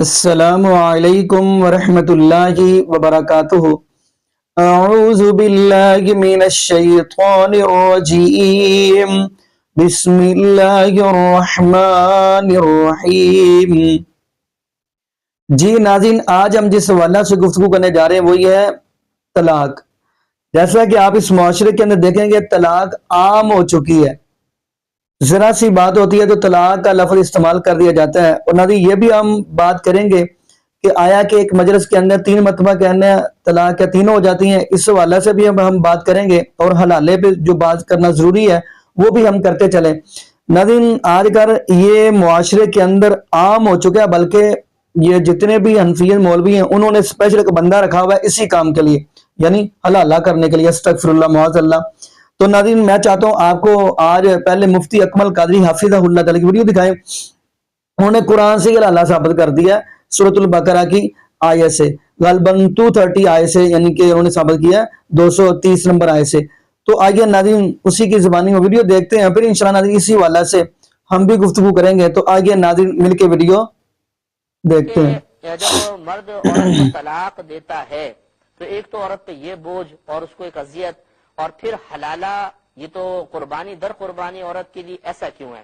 السلام علیکم ورحمۃ اللہ وبرکاتہ۔ اعوذ باللہ من الشیطان الرجیم، بسم اللہ الرحمن الرحیم۔ جی ناظرین، آج ہم جس حوالے سے گفتگو کرنے جا رہے ہیں وہ یہ ہے طلاق۔ جیسا کہ آپ اس معاشرے کے اندر دیکھیں گے طلاق عام ہو چکی ہے، ذرا سی بات ہوتی ہے تو طلاق کا لفظ استعمال کر دیا جاتا ہے۔ اور ناظرین یہ بھی ہم بات کریں گے کہ آیا کہ ایک مجلس کے اندر 3 مرتبہ کہنا طلاق کیا تینوں ہو جاتی ہیں، اس حوالے سے بھی ہم بات کریں گے، اور حلالے پہ جو بات کرنا ضروری ہے وہ بھی ہم کرتے چلیں۔ ناظرین آج کل یہ معاشرے کے اندر عام ہو چکا ہے، بلکہ یہ جتنے بھی حنفیت مولوی ہیں انہوں نے اسپیشل ایک بندہ رکھا ہوا ہے اسی کام کے لیے، یعنی حلالہ کرنے کے لیے، استغفر اللہ معاذ اللہ۔ تو ناظرین میں چاہتا ہوں آپ کو آج پہلے مفتی اکمل قادری حافظہ اللہ تعالی کی ویڈیو دکھائیں۔ انہوں نے قرآن سے یہ حلالہ ثابت کر دیا سورۃ البقرہ کی آیت سے، غالباً 230 آیت سے، یعنی کہ انہوں نے ثابت کیا 230 نمبر آیت سے۔ تو آئیے ناظرین اسی کی زبانی میں ویڈیو دیکھتے ہیں، پھر انشاءاللہ ناظرین اسی حوالے سے ہم بھی گفتگو کریں گے۔ تو آئیے ناظرین مل کے ویڈیو دیکھتے ہیں۔ کہ جب مرد عورت کو طلاق دیتا ہے تو ایک تو عورت پہ یہ بوجھ اور اس کو ایک اذیت، اور پھر حلالہ، یہ تو قربانی در قربانی عورت کے لیے، ایسا کیوں ہے؟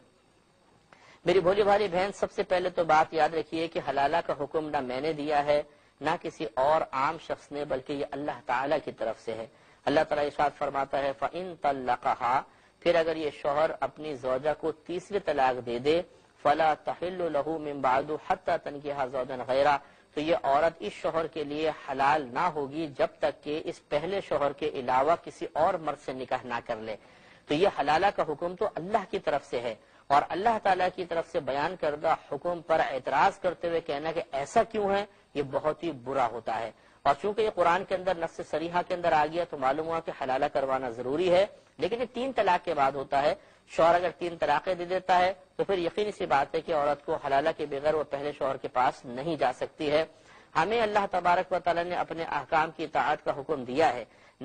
میری بھولی بھالی بہن، سب سے پہلے تو بات یاد رکھیے کہ حلالہ کا حکم نہ میں نے دیا ہے نہ کسی اور عام شخص نے، بلکہ یہ اللہ تعالیٰ کی طرف سے ہے۔ اللہ تعالیٰ ارشاد فرماتا ہے فَإِن طَلَّقَهَا، پھر اگر یہ شوہر اپنی زوجہ کو تیسری طلاق دے دے، فَلَا تَحِلُّ لَهُ مِن بَعْدُ حَتَّى تَنكِحَ زَوْجًا غَيْرَهُ، تو یہ عورت اس شوہر کے لیے حلال نہ ہوگی جب تک کہ اس پہلے شوہر کے علاوہ کسی اور مرد سے نکاح نہ کر لے۔ تو یہ حلالہ کا حکم تو اللہ کی طرف سے ہے، اور اللہ تعالیٰ کی طرف سے بیان کردہ حکم پر اعتراض کرتے ہوئے کہنا کہ ایسا کیوں ہے، یہ بہت ہی برا ہوتا ہے۔ اور چونکہ یہ قرآن کے اندر نص صریحہ کے اندر آ گیا تو معلوم ہوا کہ حلالہ کروانا ضروری ہے، لیکن یہ 3 طلاق کے بعد ہوتا ہے۔ شوہر اگر 3 طلاقیں دے دیتا ہے تو پھر یقینی سی بات ہے کہ عورت کو حلالہ کے بغیر وہ پہلے شوہر کے پاس نہیں جا سکتی ہے۔ ہمیں اللہ تبارک و تعالیٰ نے اپنے احکام کی اطاعت کا حکم دیا ہے،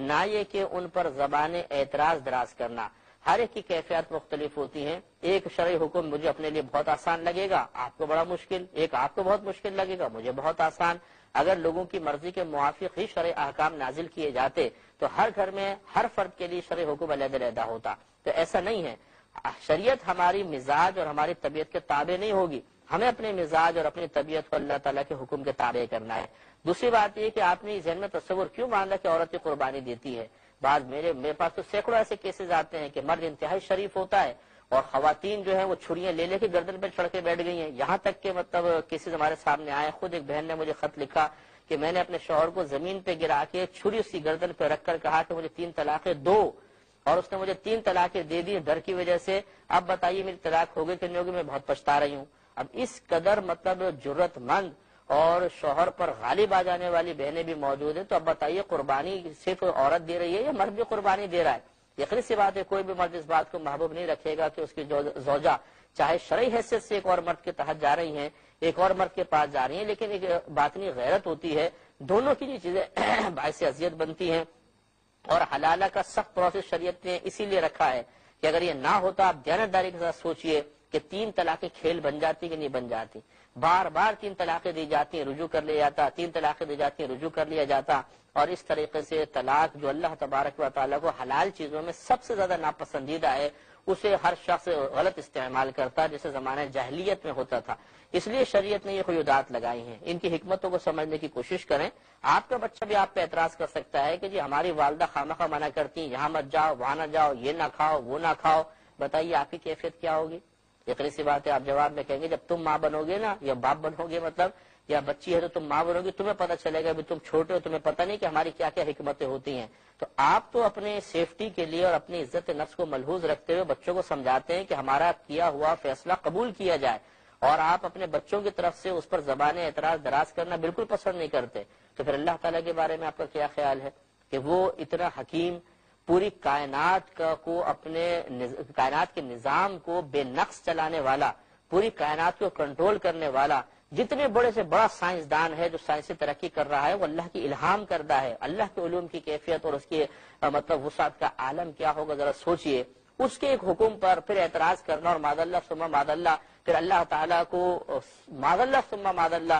نہ یہ کہ ان پر زبان اعتراض دراز کرنا۔ ہر ایک کی کیفیات مختلف ہوتی ہیں، ایک شرعی حکم مجھے اپنے لیے بہت آسان لگے گا، آپ کو بڑا مشکل، ایک آپ کو بہت مشکل لگے گا، مجھے بہت آسان۔ اگر لوگوں کی مرضی کے موافق ہی شرعی احکام نازل کیے جاتے تو ہر گھر میں ہر فرد کے لیے شرعی حکم علیحدہ علیحدہ ہوتا، تو ایسا نہیں ہے۔ شریعت ہماری مزاج اور ہماری طبیعت کے تابع نہیں ہوگی، ہمیں اپنے مزاج اور اپنی طبیعت کو اللہ تعالیٰ کے حکم کے تابع کرنا ہے۔ دوسری بات یہ کہ آپ نے ذہن میں تصور کیوں باندھا کہ عورت کی قربانی دیتی ہے؟ بعد میرے پاس تو سینکڑوں ایسے کیسز آتے ہیں کہ مرد انتہائی شریف ہوتا ہے اور خواتین جو ہیں وہ چھریاں لے لے کے گردن پہ چڑھ کے بیٹھ گئی ہیں، یہاں تک کہ مطلب کیسز ہمارے سامنے آئے۔ خود ایک بہن نے مجھے خط لکھا کہ میں نے اپنے شوہر کو زمین پہ گرا کے چھری اس کی گردن پہ رکھ کر کہا کہ مجھے 3 طلاقیں دو، اور اس نے مجھے 3 طلاقیں دے دی ڈر کی وجہ سے۔ اب بتائیے میری طلاق ہو گئی کہ نہیں ہوگی، میں بہت پچھتا رہی ہوں۔ اب اس قدر مطلب جرت مند اور شوہر پر غالب آ جانے والی بہنیں بھی موجود ہیں، تو اب بتائیے قربانی صرف عورت دے رہی ہے یا مرد بھی قربانی دے رہا ہے؟ یقینی سی بات ہے کوئی بھی مرد اس بات کو محبوب نہیں رکھے گا کہ اس کی زوجہ چاہے شرعی حیثیت سے ایک اور مرد کے تحت جا رہی ہیں، ایک اور مرد کے پاس جا رہی ہیں، لیکن ایک باطنی غیرت ہوتی ہے، دونوں کی چیزیں باعث اذیت بنتی ہیں۔ اور حلالہ کا سخت پروسیس شریعت نے اسی لیے رکھا ہے کہ اگر یہ نہ ہوتا، آپ دیانتداری کے ساتھ سوچئے کہ 3 طلاقیں کھیل بن جاتی کہ نہیں بن جاتی۔ بار بار 3 طلاقیں دی جاتی ہیں، رجوع کر لیا جاتا، 3 طلاقیں دی جاتی ہیں، رجوع کر لیا جاتا، اور اس طریقے سے طلاق جو اللہ تبارک و تعالیٰ کو حلال چیزوں میں سب سے زیادہ ناپسندیدہ ہے اسے ہر شخص غلط استعمال کرتا، جیسے زمانہ جاہلیت میں ہوتا تھا۔ اس لیے شریعت نے یہ قیودات لگائی ہیں، ان کی حکمتوں کو سمجھنے کی کوشش کریں۔ آپ کا بچہ بھی آپ پہ اعتراض کر سکتا ہے کہ جی ہماری والدہ خامخواہ منع کرتی ہیں، یہاں مت جاؤ، وہاں نہ جاؤ، یہ نہ کھاؤ، وہ نہ کھاؤ۔ بتائیے آپ کی کیفیت کیا ہوگی؟ یقینی سی بات ہے آپ جواب میں کہیں گے جب تم ماں بنو گے نا، یا باپ بنو گے مطلب، یا بچی ہے تو تم ماں بنو گی، تمہیں پتہ چلے گا، ابھی تم چھوٹے ہو، تمہیں پتہ نہیں کہ ہماری کیا کیا حکمتیں ہوتی ہیں۔ تو آپ تو اپنے سیفٹی کے لیے اور اپنی عزت نفس کو ملحوظ رکھتے ہوئے بچوں کو سمجھاتے ہیں کہ ہمارا کیا ہوا فیصلہ قبول کیا جائے، اور آپ اپنے بچوں کی طرف سے اس پر زبان اعتراض دراز کرنا بالکل پسند نہیں کرتے۔ تو پھر اللہ تعالیٰ کے بارے میں آپ کا کیا خیال ہے کہ وہ اتنا حکیم، پوری کائنات کو اپنے کائنات کے نظام کو بے نقص چلانے والا، پوری کائنات کو کنٹرول کرنے والا، جتنے بڑے سے بڑا سائنسدان ہے جو سائنسی ترقی کر رہا ہے وہ اللہ کی الہام کردہ ہے۔ اللہ کے علوم کی کیفیت اور اس کی مطلب وسعت کا عالم کیا ہوگا ذرا سوچئے۔ اس کے ایک حکم پر پھر اعتراض کرنا اور معاذ اللہ ثم معاذ اللہ، پھر اللہ تعالیٰ کو معاذ اللہ ثم معاذ اللہ